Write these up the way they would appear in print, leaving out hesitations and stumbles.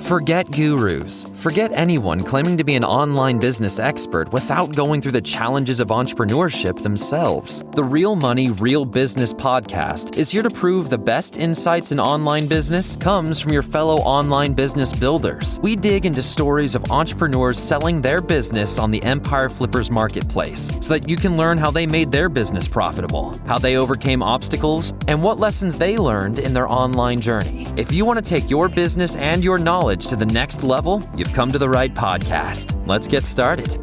Forget gurus. Forget anyone claiming to be an online business expert without going through the challenges of entrepreneurship themselves. The Real Money, Real Business podcast is here to prove the best insights in online business comes from your fellow online business builders. We dig into stories of entrepreneurs selling their business on the Empire Flippers marketplace so that you can learn how they made their business profitable, how they overcame obstacles, and what lessons they learned in their online journey. If you want to take your business and your knowledge to the next level, you've come to the right podcast. Let's get started.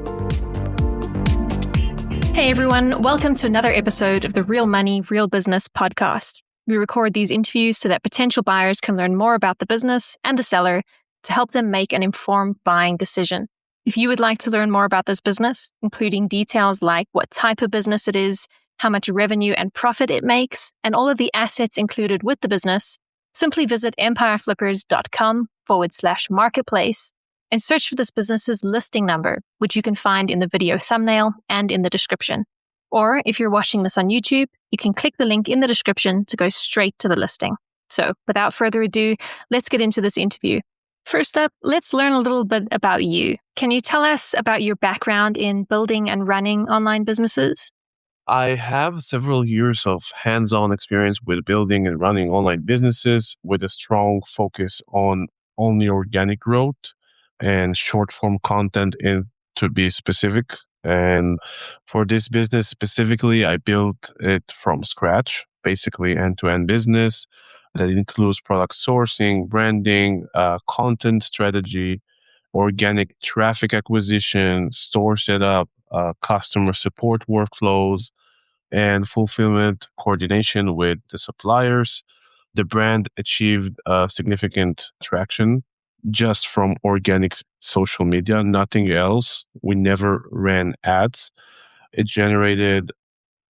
Hey everyone, welcome to another episode of the Real Money, Real Business podcast. We record these interviews so that potential buyers can learn more about the business and the seller to help them make an informed buying decision. If you would like to learn more about this business, including details like what type of business it is, how much revenue and profit it makes, and all of the assets included with the business, simply visit empireflippers.com/marketplace and search for this business's listing number, which you can find in the video thumbnail and in the description. Or if you're watching this on YouTube, you can click the link in the description to go straight to the listing. So without further ado, let's get into this interview. First up, let's learn a little bit about you. Can you tell us about your background in building and running online businesses? I have several years of hands-on experience with building and running online businesses with a strong focus on only organic growth and short-form content to be specific. And for this business specifically, I built it from scratch, basically end-to-end business that includes product sourcing, branding, content strategy, organic traffic acquisition, store setup, customer support workflows, and fulfillment coordination with the suppliers. The brand achieved significant traction just from organic social media, nothing else. We never ran ads. It generated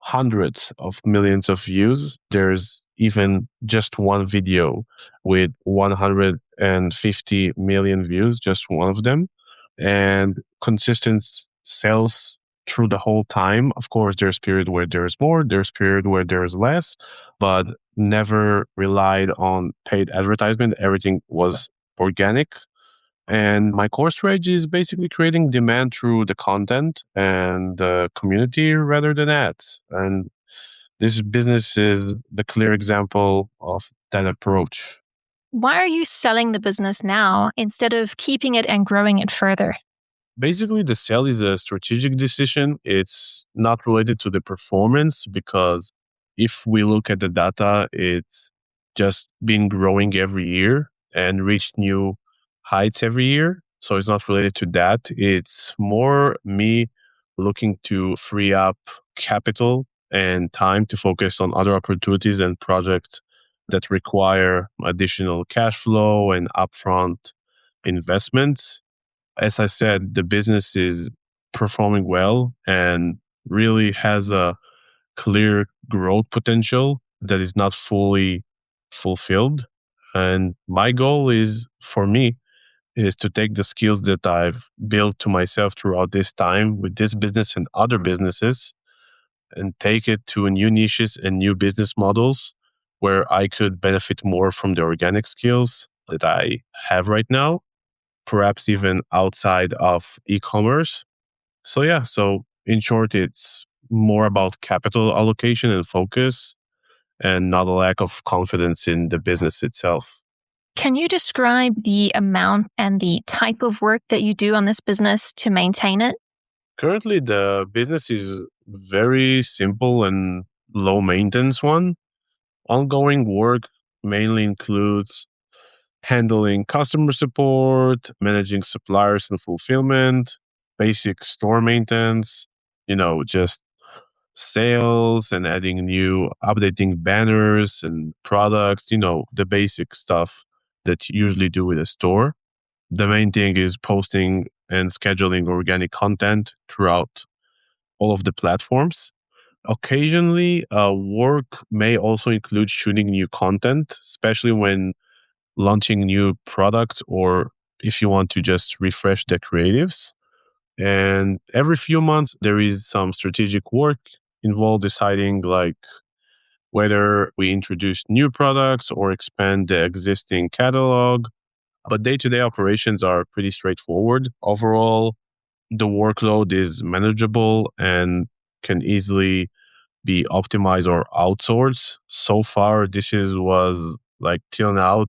hundreds of millions of views. There's even just one video with 150 million views, just one of them, and consistent sales through the whole time. Of course, there's period where there's more, there's period where there's less, but never relied on paid advertisement. Everything was organic. And my core strategy is basically creating demand through the content and the community rather than ads. And this business is the clear example of that approach. Why are you selling the business now instead of keeping it and growing it further? Basically, the sale is a strategic decision. It's not related to the performance because if we look at the data, it's just been growing every year and reached new heights every year. So it's not related to that. It's more me looking to free up capital and time to focus on other opportunities and projects that require additional cash flow and upfront investments. As I said, the business is performing well and really has a clear growth potential that is not fully fulfilled. And my goal is to take the skills that I've built to myself throughout this time with this business and other businesses and take it to new niches and new business models where I could benefit more from the organic skills that I have right now, perhaps even outside of e-commerce. So in short, it's more about capital allocation and focus and not a lack of confidence in the business itself. Can you describe the amount and the type of work that you do on this business to maintain it? Currently, the business is very simple and low maintenance one. Ongoing work mainly includes handling customer support, managing suppliers and fulfillment, basic store maintenance, just sales and updating banners and products, the basic stuff that you usually do with a store. The main thing is posting and scheduling organic content throughout all of the platforms. Occasionally, work may also include shooting new content, especially when launching new products or if you want to just refresh the creatives. And every few months, there is some strategic work involved deciding whether we introduce new products or expand the existing catalog. But day-to-day operations are pretty straightforward. Overall, the workload is manageable and can easily be optimized or outsourced. So far, was like till now,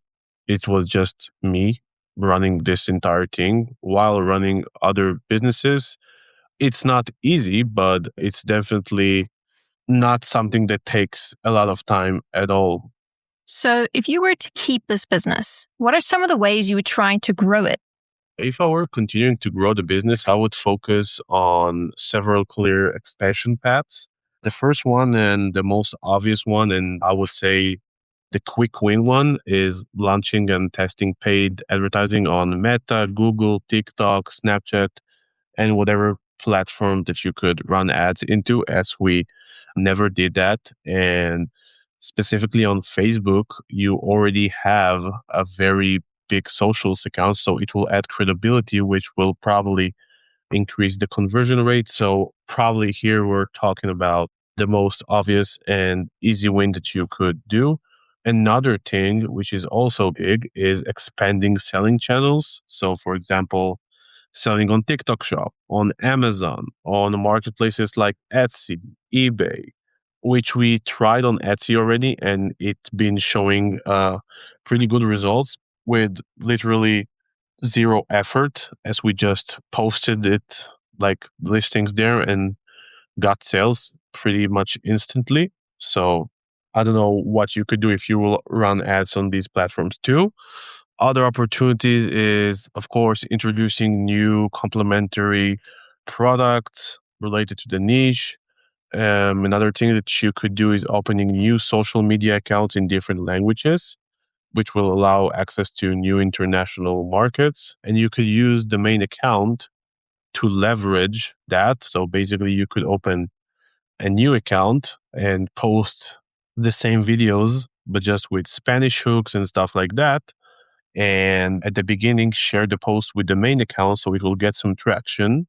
it was just me running this entire thing while running other businesses. It's not easy, but it's definitely not something that takes a lot of time at all. So, if you were to keep this business, what are some of the ways you would try to grow it? If I were continuing to grow the business, I would focus on several clear expansion paths. The first one and the most obvious one, and I would say the quick win one, is launching and testing paid advertising on Meta, Google, TikTok, Snapchat, and whatever platform that you could run ads into, as we never did that. And specifically on Facebook, you already have a very big socials account. So it will add credibility, which will probably increase the conversion rate. So probably here we're talking about the most obvious and easy win that you could do. Another thing, which is also big, is expanding selling channels. So for example, selling on TikTok Shop, on Amazon, on marketplaces like Etsy, eBay, which we tried on Etsy already, and it's been showing pretty good results with literally zero effort, as we just posted it like listings there and got sales pretty much instantly. So I don't know what you could do if you will run ads on these platforms too. Other opportunities is, of course, introducing new complementary products related to the niche. Another thing that you could do is opening new social media accounts in different languages, which will allow access to new international markets. And you could use the main account to leverage that. So basically, you could open a new account and post the same videos, but just with Spanish hooks and stuff like that. And at the beginning, share the post with the main account so it will get some traction.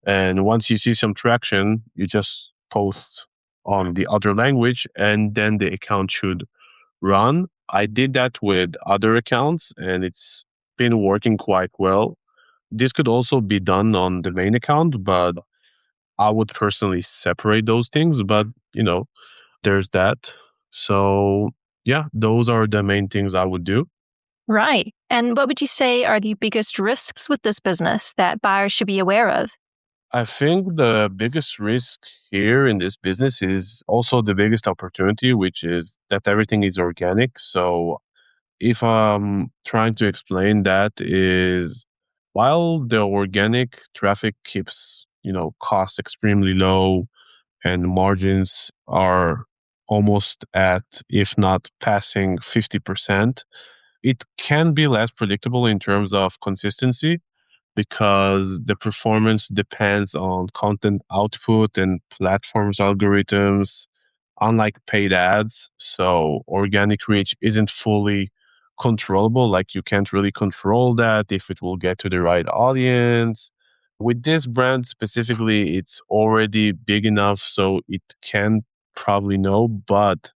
And once you see some traction, you just post on the other language and then the account should run. I did that with other accounts and it's been working quite well. This could also be done on the main account, but I would personally separate those things. But, there's that. So, yeah, those are the main things I would do. Right. And what would you say are the biggest risks with this business that buyers should be aware of? I think the biggest risk here in this business is also the biggest opportunity, which is that everything is organic. So if I'm trying to explain that is while the organic traffic keeps, costs extremely low and margins are almost at, if not passing 50%, it can be less predictable in terms of consistency because the performance depends on content output and platforms algorithms, unlike paid ads. So organic reach isn't fully controllable. Like you can't really control that if it will get to the right audience. With this brand specifically, it's already big enough so it can probably know, but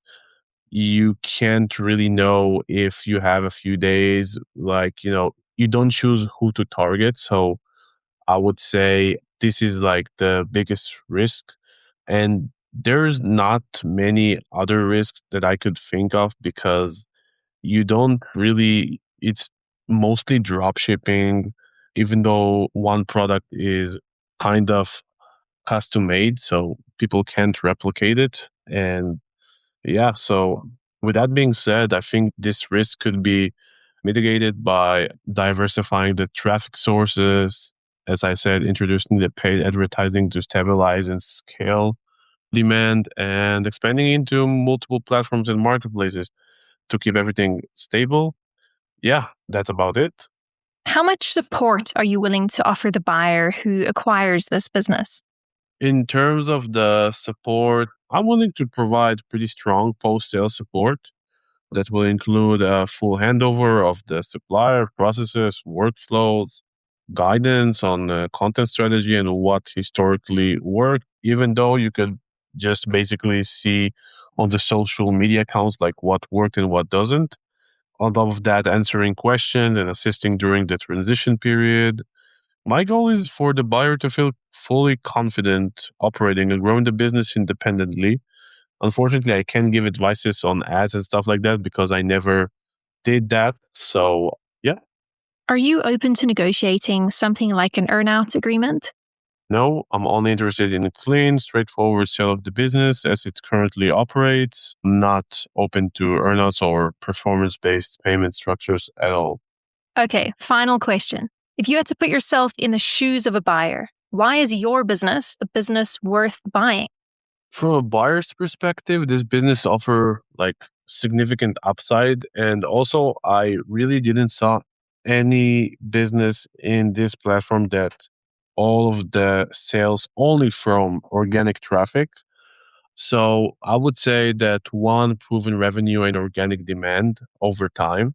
you can't really know if you have a few days, like, you don't choose who to target. So I would say this is like the biggest risk. And there's not many other risks that I could think of because you don't really, it's mostly drop shipping, even though one product is kind of custom made. So people can't replicate it. And yeah, so with that being said, I think this risk could be mitigated by diversifying the traffic sources. As I said, introducing the paid advertising to stabilize and scale demand and expanding into multiple platforms and marketplaces to keep everything stable. Yeah, that's about it. How much support are you willing to offer the buyer who acquires this business? In terms of the support, I'm willing to provide pretty strong post-sale support that will include a full handover of the supplier processes, workflows, guidance on content strategy and what historically worked, even though you could just basically see on the social media accounts, like what worked and what doesn't. On top of that, answering questions and assisting during the transition period. My goal is for the buyer to feel fully confident operating and growing the business independently. Unfortunately, I can't give advices on ads and stuff like that because I never did that. So, yeah. Are you open to negotiating something like an earnout agreement? No, I'm only interested in a clean, straightforward sale of the business as it currently operates. I'm not open to earnouts or performance-based payment structures at all. Okay, final question. If you had to put yourself in the shoes of a buyer, why is your business a business worth buying? From a buyer's perspective, this business offer like significant upside. And also, I really didn't saw any business in this platform that all of the sales only from organic traffic. So I would say that one, proven revenue and organic demand over time.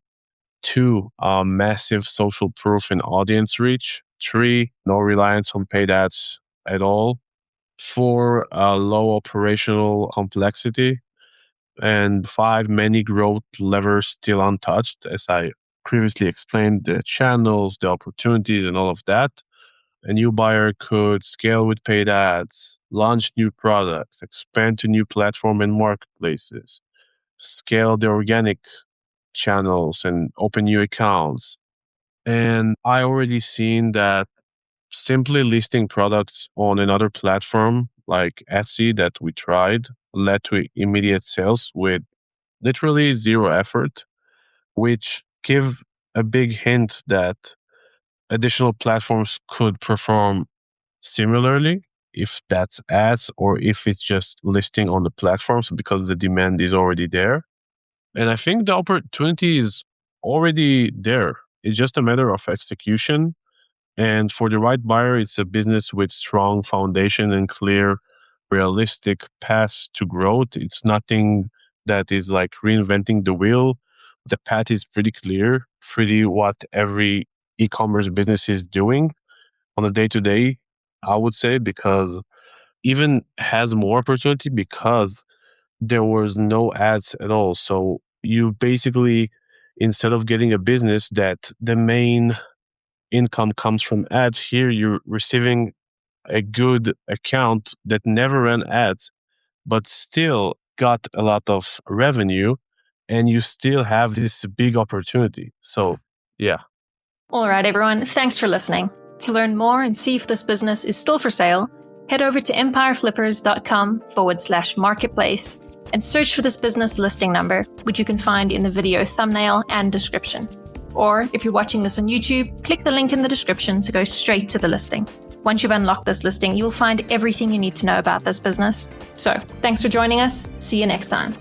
Two, massive social proof and audience reach. Three, no reliance on paid ads at all. Four, low operational complexity. And five, many growth levers still untouched, as I previously explained, the channels, the opportunities, and all of that. A new buyer could scale with paid ads, launch new products, expand to new platform and marketplaces, scale the organic channels and open new accounts. And I already seen that simply listing products on another platform like Etsy that we tried led to immediate sales with literally zero effort, which give a big hint that additional platforms could perform similarly if that's ads or if it's just listing on the platforms because the demand is already there. And I think the opportunity is already there. It's just a matter of execution. And for the right buyer, it's a business with strong foundation and clear, realistic paths to growth. It's nothing that is like reinventing the wheel. The path is pretty clear, pretty what every e-commerce business is doing on a day-to-day, I would say, because even has more opportunity because there was no ads at all. So you basically, instead of getting a business that the main income comes from ads, here you're receiving a good account that never ran ads, but still got a lot of revenue and you still have this big opportunity. So, yeah. All right, everyone, thanks for listening. To learn more and see if this business is still for sale, head over to empireflippers.com/marketplace and search for this business listing number, which you can find in the video thumbnail and description. Or if you're watching this on YouTube, click the link in the description to go straight to the listing. Once you've unlocked this listing, you will find everything you need to know about this business. So, thanks for joining us. See you next time.